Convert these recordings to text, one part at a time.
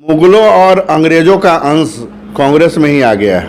मुगलों और अंग्रेजों का अंश कांग्रेस में ही आ गया है।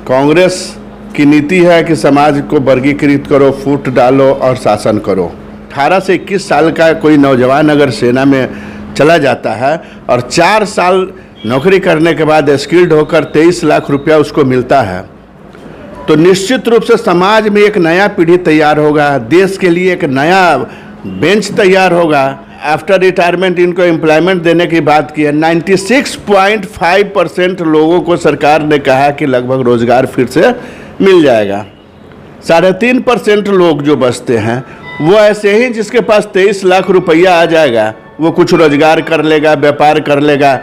कांग्रेस की नीति है कि समाज को वर्गीकृत करो, फूट डालो और शासन करो। 18 से 21 साल का कोई नौजवान अगर सेना में चला जाता है और 4 साल नौकरी करने के बाद स्किल्ड होकर 23 लाख रुपया उसको मिलता है, तो निश्चित रूप से समाज में एक नया पीढ़ी तैयार होगा, देश के लिए एक नया बेंच तैयार होगा। आफ्टर रिटायरमेंट इनको एम्प्लॉयमेंट देने की बात की है। 96.5% लोगों को सरकार ने कहा कि लगभग रोजगार फिर से मिल जाएगा। 3.5% लोग जो बचते हैं वो ऐसे ही, जिसके पास 23 लाख रुपया आ जाएगा वो कुछ रोजगार कर लेगा, व्यापार कर लेगा।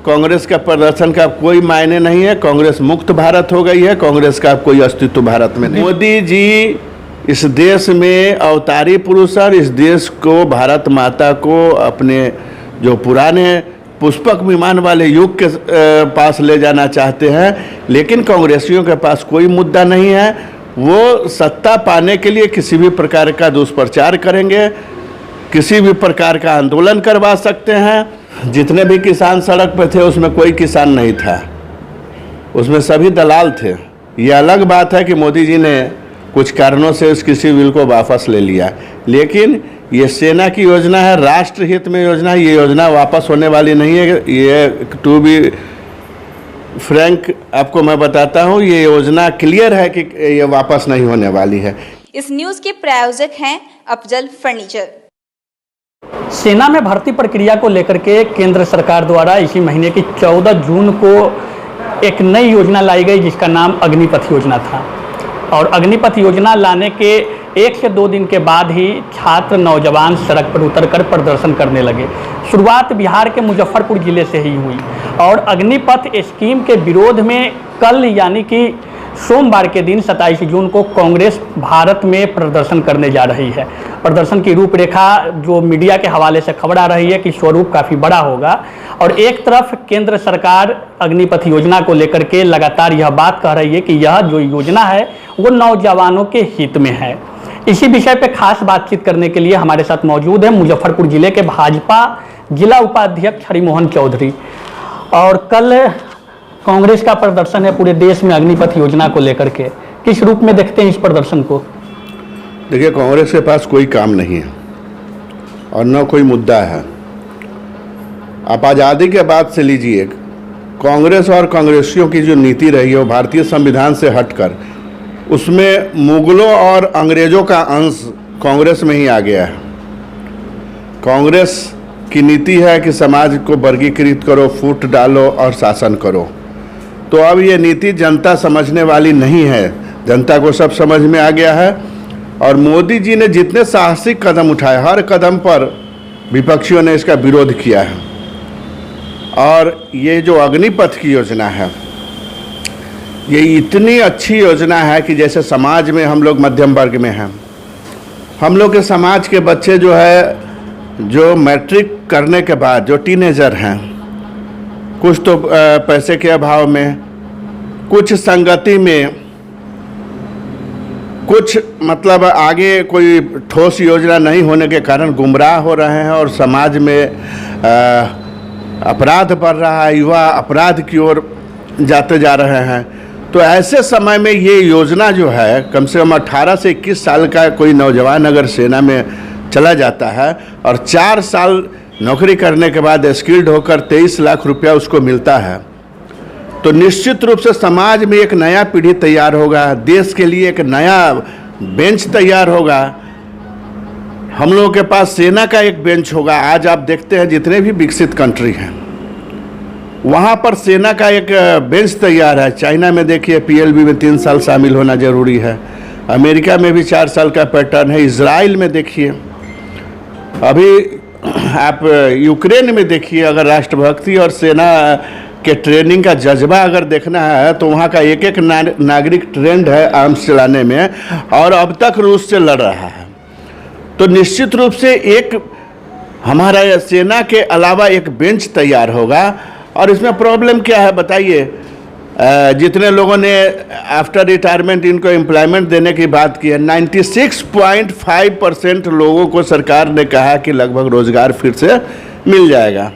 कांग्रेस का प्रदर्शन का कोई मायने नहीं है। कांग्रेस मुक्त भारत हो गई है, कांग्रेस का कोई अस्तित्व भारत में नहीं। मोदी जी इस देश में अवतारी पुरुष और इस देश को, भारत माता को अपने जो पुराने पुष्पक विमान वाले युग के पास ले जाना चाहते हैं, लेकिन कांग्रेसियों के पास कोई मुद्दा नहीं है। वो सत्ता पाने के लिए किसी भी प्रकार का दुष्प्रचार करेंगे, किसी भी प्रकार का आंदोलन करवा सकते हैं। जितने भी किसान सड़क पर थे उसमें कोई किसान नहीं था, उसमें सभी दलाल थे। ये अलग बात है कि मोदी जी ने कुछ कारणों से उस किसी बिल को वापस ले लिया, लेकिन ये सेना की योजना है, राष्ट्र हित में योजना है। ये योजना वापस होने वाली नहीं है। ये टू बी फ्रैंक आपको मैं बताता हूँ, ये योजना क्लियर है कि ये वापस नहीं होने वाली है। इस न्यूज़ के प्रायोजक हैं अफजल फर्नीचर। सेना में भर्ती प्रक्रिया को लेकर के केंद्र सरकार द्वारा इसी महीने की 14 जून को एक नई योजना लाई गई, जिसका नाम अग्निपथ योजना था। और अग्निपथ योजना लाने के 1 से 2 दिन के बाद ही छात्र नौजवान सड़क पर उतरकर प्रदर्शन करने लगे। शुरुआत बिहार के मुजफ्फरपुर जिले से ही हुई और अग्निपथ स्कीम के विरोध में कल यानी कि सोमवार के दिन 27 जून को कांग्रेस भारत में प्रदर्शन करने जा रही है। प्रदर्शन की रूपरेखा जो मीडिया के हवाले से खबर आ रही है कि स्वरूप काफ़ी बड़ा होगा। और एक तरफ केंद्र सरकार अग्निपथ योजना को लेकर के लगातार यह बात कह रही है कि यह जो योजना है वो नौजवानों के हित में है। इसी विषय पे खास बातचीत करने के लिए हमारे साथ मौजूद है मुजफ्फरपुर जिले के भाजपा जिला उपाध्यक्ष हरिमोहन चौधरी। और कल कांग्रेस का प्रदर्शन है पूरे देश में अग्निपथ योजना को लेकर के, किस रूप में देखते हैं इस प्रदर्शन को? देखिए, कांग्रेस के पास कोई काम नहीं है और न कोई मुद्दा है। आप आज़ादी के बाद से लीजिए, कांग्रेस और कांग्रेसियों की जो नीति रही है वो भारतीय संविधान से हटकर, उसमें मुगलों और अंग्रेजों का अंश कांग्रेस में ही आ गया है। कांग्रेस की नीति है कि समाज को वर्गीकृत करो, फूट डालो और शासन करो। तो अब ये नीति जनता समझने वाली नहीं है, जनता को सब समझ में आ गया है। और मोदी जी ने जितने साहसिक कदम उठाए, हर कदम पर विपक्षियों ने इसका विरोध किया है। और ये जो अग्निपथ की योजना है, ये इतनी अच्छी योजना है कि जैसे समाज में हम लोग मध्यम वर्ग में हैं, हम लोग के समाज के बच्चे जो है, जो मैट्रिक करने के बाद जो टीनेजर हैं, कुछ तो पैसे के अभाव में, कुछ संगति में, कुछ मतलब आगे कोई ठोस योजना नहीं होने के कारण गुमराह हो रहे हैं और समाज में अपराध बढ़ रहा है, युवा अपराध की ओर जाते जा रहे हैं। तो ऐसे समय में ये योजना जो है, कम से कम 18 से 21 साल का कोई नौजवान अगर सेना में चला जाता है और 4 साल नौकरी करने के बाद स्किल्ड होकर 23 लाख रुपया उसको मिलता है, तो निश्चित रूप से समाज में एक नया पीढ़ी तैयार होगा, देश के लिए एक नया बेंच तैयार होगा। हम लोगों के पास सेना का एक बेंच होगा। आज आप देखते हैं जितने भी विकसित कंट्री हैं वहाँ पर सेना का एक बेंच तैयार है। चाइना में देखिए PLB में 3 साल शामिल होना जरूरी है, अमेरिका में भी 4 साल का पैटर्न है, इजराइल में देखिए, अभी आप यूक्रेन में देखिए। अगर राष्ट्रभक्ति और सेना के ट्रेनिंग का जज्बा अगर देखना है तो वहाँ का एक एक नागरिक ट्रेंड है आर्म्स चलाने में, और अब तक रूस से लड़ रहा है। तो निश्चित रूप से एक हमारा सेना के अलावा एक बेंच तैयार होगा। और इसमें प्रॉब्लम क्या है बताइए? जितने लोगों ने आफ्टर रिटायरमेंट इनको एम्प्लॉयमेंट देने की बात की है, 96.5% लोगों को सरकार ने कहा कि लगभग रोजगार फिर से मिल जाएगा।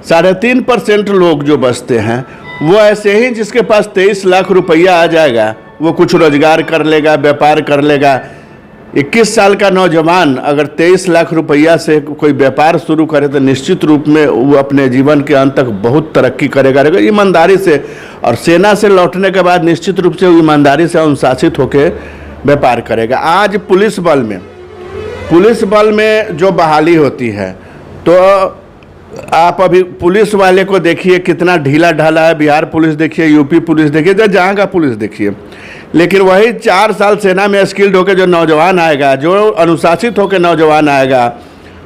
3.5% लोग जो बचते हैं वो ऐसे ही जिसके पास 23 लाख रुपया आ जाएगा, वो कुछ रोजगार कर लेगा, व्यापार कर लेगा। 21 साल का नौजवान अगर 23 लाख रुपया से कोई व्यापार शुरू करे तो निश्चित रूप में वो अपने जीवन के अंत तक बहुत तरक्की करेगा ईमानदारी से। और सेना से लौटने के बाद निश्चित रूप से वो ईमानदारी से अनुशासित होकर व्यापार करेगा। आज पुलिस बल में जो बहाली होती है, तो आप अभी पुलिस वाले को देखिए कितना ढीला ढाला है। बिहार पुलिस देखिए, यूपी पुलिस देखिए, जहाँ का पुलिस देखिए। लेकिन वही 4 साल सेना में स्किल्ड होकर जो नौजवान आएगा, जो अनुशासित होकर नौजवान आएगा,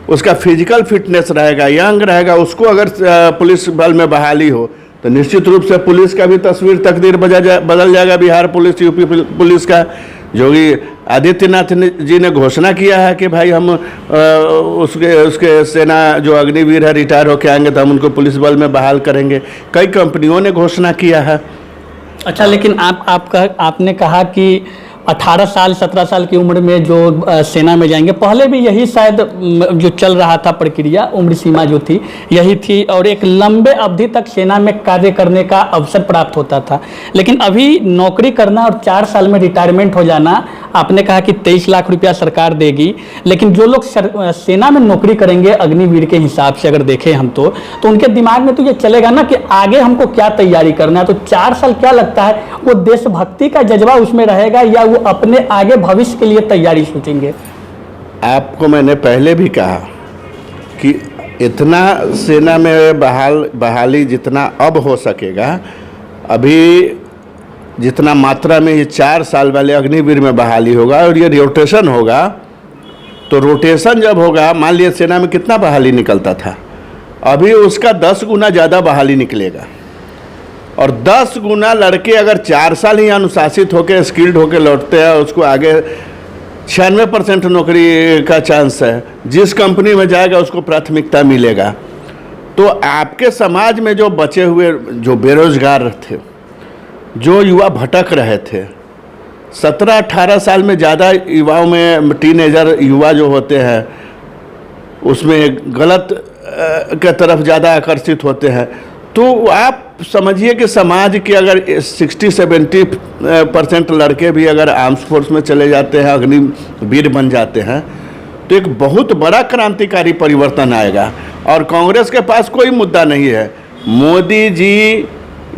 उसका फिजिकल फिटनेस रहेगा, यंग रहेगा, उसको अगर पुलिस बल में बहाली हो तो निश्चित रूप से पुलिस का भी तकदीर बदल जाएगा। बिहार पुलिस, यूपी पुलिस का योगी आदित्यनाथ जी ने घोषणा किया है कि भाई हम उसके सेना जो अग्निवीर है रिटायर होकर आएंगे तो हम उनको पुलिस बल में बहाल करेंगे। कई कंपनियों ने घोषणा किया है। अच्छा, लेकिन आपने कहा कि 18 साल 17 साल की उम्र में जो सेना में जाएंगे, पहले भी यही शायद जो चल रहा था प्रक्रिया, उम्र सीमा जो थी यही थी, और एक लंबे अवधि तक सेना में कार्य करने का अवसर प्राप्त होता था। लेकिन अभी नौकरी करना और 4 साल में रिटायरमेंट हो जाना, आपने कहा कि 23 लाख रुपया सरकार देगी, लेकिन जो लोग सेना में नौकरी करेंगे अग्निवीर के हिसाब से अगर देखें हम तो उनके दिमाग में तो ये चलेगा ना कि आगे हमको क्या तैयारी करना है। तो 4 साल क्या लगता है, वो देशभक्ति का जज्बा उसमें रहेगा या वो अपने आगे भविष्य के लिए तैयारी सोचेंगे? आपको मैंने पहले भी कहा कि इतना सेना में बहाली जितना अब हो सकेगा, अभी जितना मात्रा में ये 4 साल वाले अग्निवीर में बहाली होगा और ये रोटेशन होगा, तो रोटेशन जब होगा, मान लिया सेना में कितना बहाली निकलता था, अभी उसका 10 गुना ज़्यादा बहाली निकलेगा। और 10 गुना लड़के अगर 4 साल ही अनुशासित होकर स्किल्ड होकर लौटते हैं, उसको आगे 96% नौकरी का चांस है। जिस कंपनी में जाएगा उसको प्राथमिकता मिलेगा। तो आपके समाज में जो बचे हुए जो बेरोजगार थे, जो युवा भटक रहे थे, 17-18 साल में ज़्यादा युवाओं में टीनेजर युवा जो होते हैं उसमें गलत के तरफ ज़्यादा आकर्षित होते हैं। तो आप समझिए कि समाज के अगर 60-70% लड़के भी अगर आर्म्स फोर्स में चले जाते हैं, अग्निवीर बन जाते हैं, तो एक बहुत बड़ा क्रांतिकारी परिवर्तन आएगा। और कांग्रेस के पास कोई मुद्दा नहीं है। मोदी जी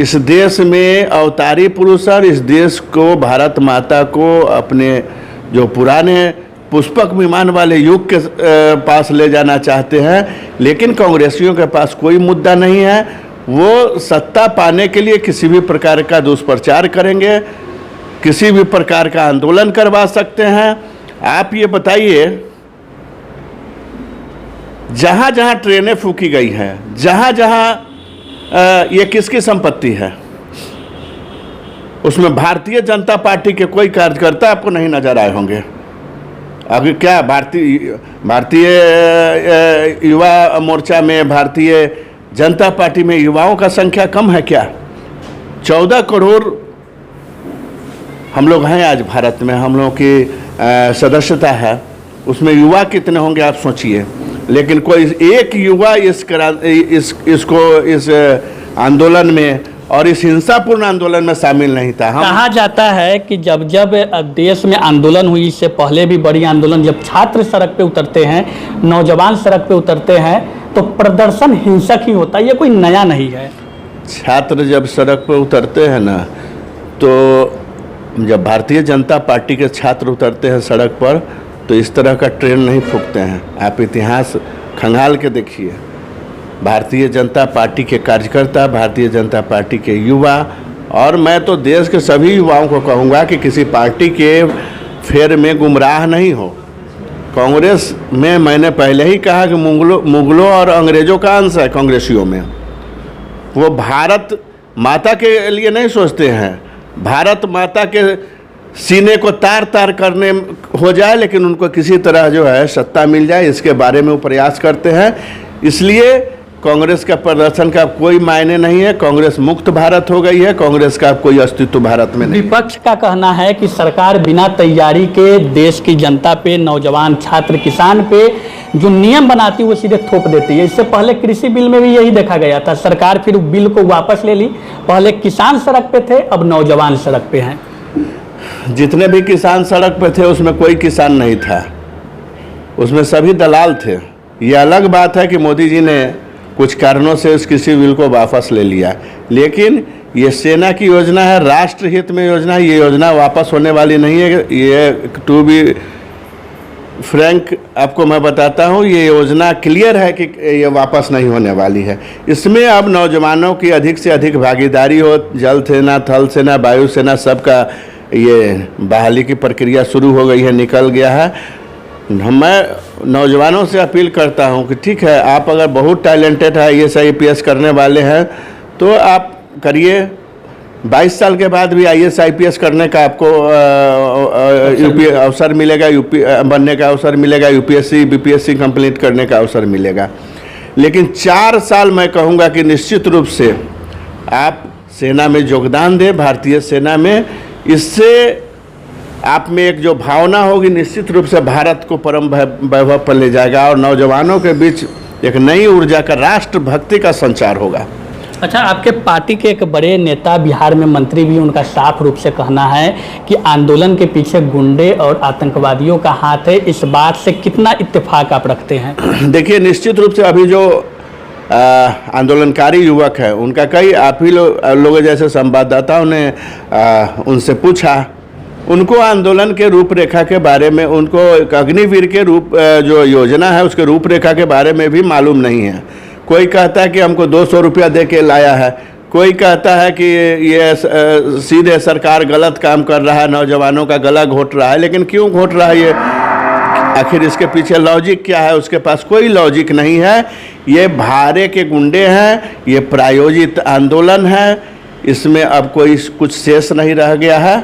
इस देश में अवतारी पुरुष और इस देश को, भारत माता को अपने जो पुराने पुष्पक विमान वाले युग के पास ले जाना चाहते हैं। लेकिन कांग्रेसियों के पास कोई मुद्दा नहीं है। वो सत्ता पाने के लिए किसी भी प्रकार का दुष्प्रचार करेंगे, किसी भी प्रकार का आंदोलन करवा सकते हैं। आप ये बताइए, जहाँ जहाँ ट्रेनें फूकी गई हैं, जहाँ जहाँ ये किसकी संपत्ति है, उसमें भारतीय जनता पार्टी के कोई कार्यकर्ता आपको नहीं नजर आए होंगे। अभी क्या भारतीय युवा मोर्चा में, भारतीय जनता पार्टी में युवाओं का संख्या कम है क्या? 14 करोड़ हम लोग हैं आज भारत में, हम लोगों की सदस्यता है, उसमें युवा कितने होंगे आप सोचिए। लेकिन कोई एक युवा इस आंदोलन में और इस हिंसापूर्ण आंदोलन में शामिल नहीं था। कहा जाता है कि जब देश में आंदोलन हुई, इससे पहले भी बड़ी आंदोलन, जब छात्र सड़क पे उतरते हैं, नौजवान सड़क पे उतरते हैं, तो प्रदर्शन हिंसक ही होता है। ये कोई नया नहीं है। छात्र जब सड़क पे उतरते हैं ना, तो जब भारतीय जनता पार्टी के छात्र उतरते हैं सड़क पर, तो इस तरह का ट्रेन नहीं फूकते हैं। आप इतिहास खंगाल के देखिए। भारतीय जनता पार्टी के कार्यकर्ता, भारतीय जनता पार्टी के युवा, और मैं तो देश के सभी युवाओं को कहूँगा कि किसी पार्टी के फेर में गुमराह नहीं हो। कांग्रेस में मैंने पहले ही कहा कि मुगलों और अंग्रेज़ों का अंश है कांग्रेसियों में। वो भारत माता के लिए नहीं सोचते हैं। भारत माता के सीने को तार तार करने हो जाए, लेकिन उनको किसी तरह जो है सत्ता मिल जाए, इसके बारे में वो प्रयास करते हैं। इसलिए कांग्रेस का प्रदर्शन का कोई मायने नहीं है। कांग्रेस मुक्त भारत हो गई है, कांग्रेस का कोई अस्तित्व भारत में नहीं। विपक्ष का कहना है कि सरकार बिना तैयारी के देश की जनता पे, नौजवान, छात्र, किसान पे जो नियम बनाती है वो सीधे थोप देती है। इससे पहले कृषि बिल में भी यही देखा गया था, सरकार फिर बिल को वापस ले ली। पहले किसान सड़क पे थे, अब नौजवान सड़क पे हैं। जितने भी किसान सड़क पे थे उसमें कोई किसान नहीं था, उसमें सभी दलाल थे। ये अलग बात है कि मोदी जी ने कुछ कारणों से उस कृषि बिल को वापस ले लिया, लेकिन ये सेना की योजना है, राष्ट्र हित में योजना है। ये योजना वापस होने वाली नहीं है। ये टू बी फ्रैंक आपको मैं बताता हूँ, ये योजना क्लियर है कि ये वापस नहीं होने वाली है। इसमें अब नौजवानों की अधिक से अधिक भागीदारी हो। जल सेना, थल सेना, वायु सेना सबका ये बहाली की प्रक्रिया शुरू हो गई है, निकल गया है। मैं नौजवानों से अपील करता हूं कि ठीक है, आप अगर बहुत टैलेंटेड है, IAS IPS करने वाले हैं तो आप करिए। 22 साल के बाद भी IAS IPS करने का आपको अवसर मिलेगा, बनने का अवसर मिलेगा, UPSC BPSC कंप्लीट करने का अवसर मिलेगा। लेकिन 4 साल मैं कहूँगा कि निश्चित रूप से आप सेना में योगदान दें, भारतीय सेना में। इससे आप में एक जो भावना होगी निश्चित रूप से भारत को परम वैभव पर ले जाएगा और नौजवानों के बीच एक नई ऊर्जा का, राष्ट्रभक्ति का संचार होगा। अच्छा, आपके पार्टी के एक बड़े नेता, बिहार में मंत्री भी, उनका साफ रूप से कहना है कि आंदोलन के पीछे गुंडे और आतंकवादियों का हाथ है। इस बात से कितना इत्तेफाक आप रखते हैं? देखिए, निश्चित रूप से अभी जो आंदोलनकारी युवक है उनका कई आप ही लोगों जैसे संवाददाताओं ने उनसे पूछा, उनको आंदोलन के रूपरेखा के बारे में, उनको एक अग्निवीर के रूप जो योजना है उसके रूपरेखा के बारे में भी मालूम नहीं है। कोई कहता है कि हमको 200 रुपया दे के लाया है, कोई कहता है कि ये सीधे सरकार गलत काम कर रहा है, नौजवानों का गला घोट रहा है। लेकिन क्यों घोट रहा है ये, आखिर इसके पीछे लॉजिक क्या है? उसके पास कोई लॉजिक नहीं है। ये भारे के गुंडे हैं, ये प्रायोजित आंदोलन है, इसमें अब कोई कुछ शेष नहीं रह गया है।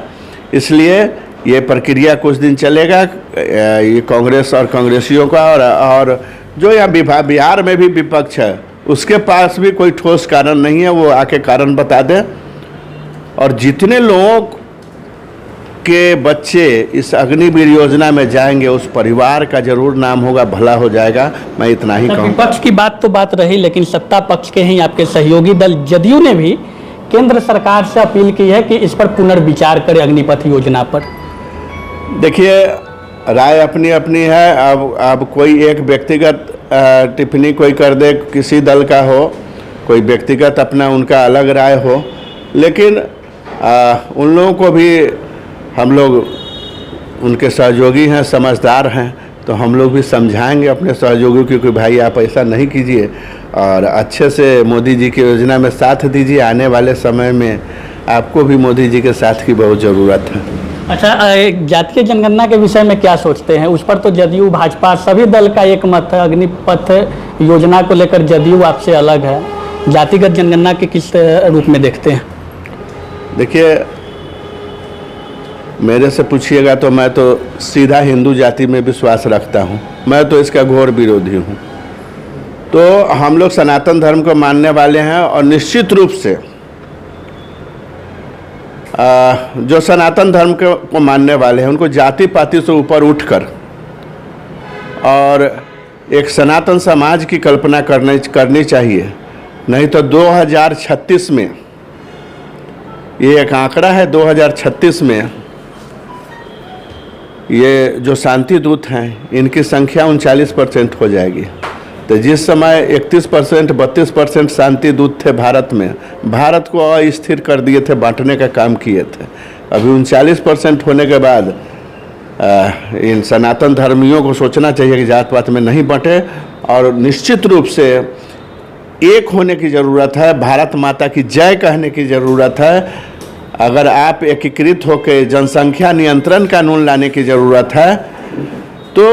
इसलिए ये प्रक्रिया कुछ दिन चलेगा। ये कांग्रेस और कांग्रेसियों का और जो यहाँ बिहार में भी विपक्ष है उसके पास भी कोई ठोस कारण नहीं है, वो आके कारण बता दें। और जितने लोगों के बच्चे इस अग्निवीर योजना में जाएंगे उस परिवार का जरूर नाम होगा, भला हो जाएगा। मैं इतना ही कहूँगा। विपक्ष की बात तो बात रही, लेकिन सत्ता पक्ष के ही आपके सहयोगी दल जदयू ने भी केंद्र सरकार से अपील की है कि इस पर पुनर्विचार करे, अग्निपथ योजना पर। देखिए, राय अपनी अपनी है। अब कोई एक व्यक्तिगत टिप्पणी कोई कर दे, किसी दल का हो, कोई व्यक्तिगत अपना उनका अलग राय हो, लेकिन उन लोगों को भी हम लोग उनके सहयोगी हैं, समझदार हैं, तो हम लोग भी समझाएंगे अपने सहयोगियों को कि भाई आप ऐसा नहीं कीजिए और अच्छे से मोदी जी की योजना में साथ दीजिए। आने वाले समय में आपको भी मोदी जी के साथ की बहुत ज़रूरत है। अच्छा, जातीय जनगणना के विषय में क्या सोचते हैं? उस पर तो जदयू, भाजपा सभी दल का एक मत है। अग्निपथ योजना को लेकर जदयू आपसे अलग है। जातिगत जनगणना के किस रूप में देखते हैं? देखिए, मेरे से पूछिएगा तो मैं तो सीधा हिंदू जाति में विश्वास रखता हूँ। मैं तो इसका घोर विरोधी हूँ। तो हम लोग सनातन धर्म को मानने वाले हैं और निश्चित रूप से जो सनातन धर्म को मानने वाले हैं उनको जाति पाति से ऊपर उठकर और एक सनातन समाज की कल्पना करनी चाहिए। नहीं तो 2036 में, ये एक आंकड़ा है, 2036 में ये जो शांति दूत हैं इनकी संख्या 39% हो जाएगी। तो जिस समय 31% 32% शांति दूत थे भारत में, भारत को अस्थिर कर दिए थे, बांटने का काम किए थे। अभी 39% होने के बाद इन सनातन धर्मियों को सोचना चाहिए कि जात पात में नहीं बंटे और निश्चित रूप से एक होने की ज़रूरत है। भारत माता की जय कहने की ज़रूरत है। अगर आप एकीकृत होकर जनसंख्या नियंत्रण कानून लाने की ज़रूरत है तो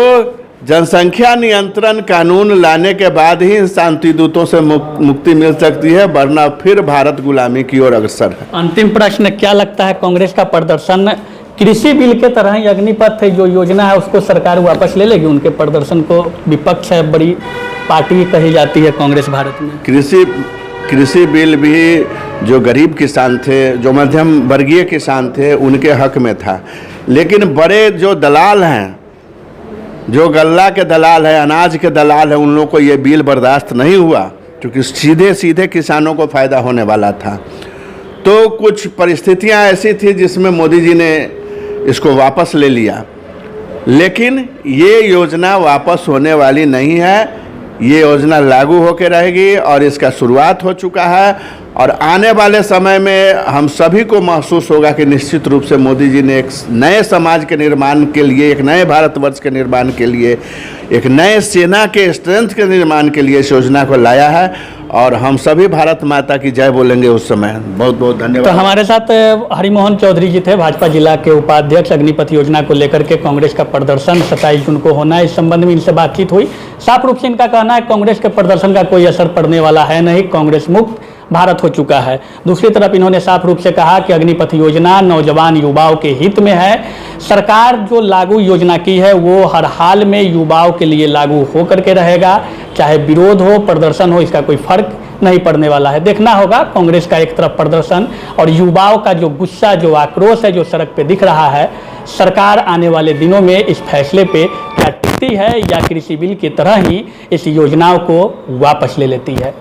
जनसंख्या नियंत्रण कानून लाने के बाद ही शांति दूतों से मुक्ति मिल सकती है, वरना फिर भारत गुलामी की ओर अग्रसर है। अंतिम प्रश्न, क्या लगता है कांग्रेस का प्रदर्शन कृषि बिल के तरह ही अग्निपथ जो योजना है उसको सरकार वापस ले लेगी। उनके प्रदर्शन को विपक्ष है, बड़ी पार्टी कही जाती है कांग्रेस भारत में। कृषि बिल भी जो गरीब किसान थे, जो मध्यम वर्गीय किसान थे, उनके हक में था। लेकिन बड़े जो दलाल हैं, जो गल्ला के दलाल हैं, अनाज के दलाल हैं, उन लोगों को ये बिल बर्दाश्त नहीं हुआ, क्योंकि सीधे सीधे किसानों को फ़ायदा होने वाला था। तो कुछ परिस्थितियां ऐसी थी जिसमें मोदी जी ने इसको वापस ले लिया। लेकिन ये योजना वापस होने वाली नहीं है, ये योजना लागू होकर रहेगी और इसका शुरुआत हो चुका है। और आने वाले समय में हम सभी को महसूस होगा कि निश्चित रूप से मोदी जी ने एक नए समाज के निर्माण के लिए, एक नए भारतवर्ष के निर्माण के लिए, एक नए सेना के स्ट्रेंथ के निर्माण के लिए इस योजना को लाया है। और हम सभी भारत माता की जय बोलेंगे उस समय। बहुत बहुत धन्यवाद। तो हमारे साथ हरिमोहन चौधरी जी थे, भाजपा जिला के उपाध्यक्ष। अग्निपथ योजना को लेकर के कांग्रेस का प्रदर्शन 27 जून को होना है, इस संबंध में इनसे बातचीत हुई। साफ रूप से इनका कहना है कांग्रेस के प्रदर्शन का कोई असर पड़ने वाला है नहीं, कांग्रेस मुक्त भारत हो चुका है। दूसरी तरफ इन्होंने साफ रूप से कहा कि अग्निपथ योजना नौजवान युवाओं के हित में है। सरकार जो लागू योजना की है वो हर हाल में युवाओं के लिए लागू हो करके रहेगा, चाहे विरोध हो, प्रदर्शन हो, इसका कोई फर्क नहीं पड़ने वाला है। देखना होगा कांग्रेस का एक तरफ प्रदर्शन और युवाओं का जो गुस्सा, जो आक्रोश है, जो सड़क पे दिख रहा है। सरकार आने वाले दिनों में इस फैसले पे क्या टिकती है या कृषि बिल की तरह ही इस योजनाओं को वापस ले लेती है।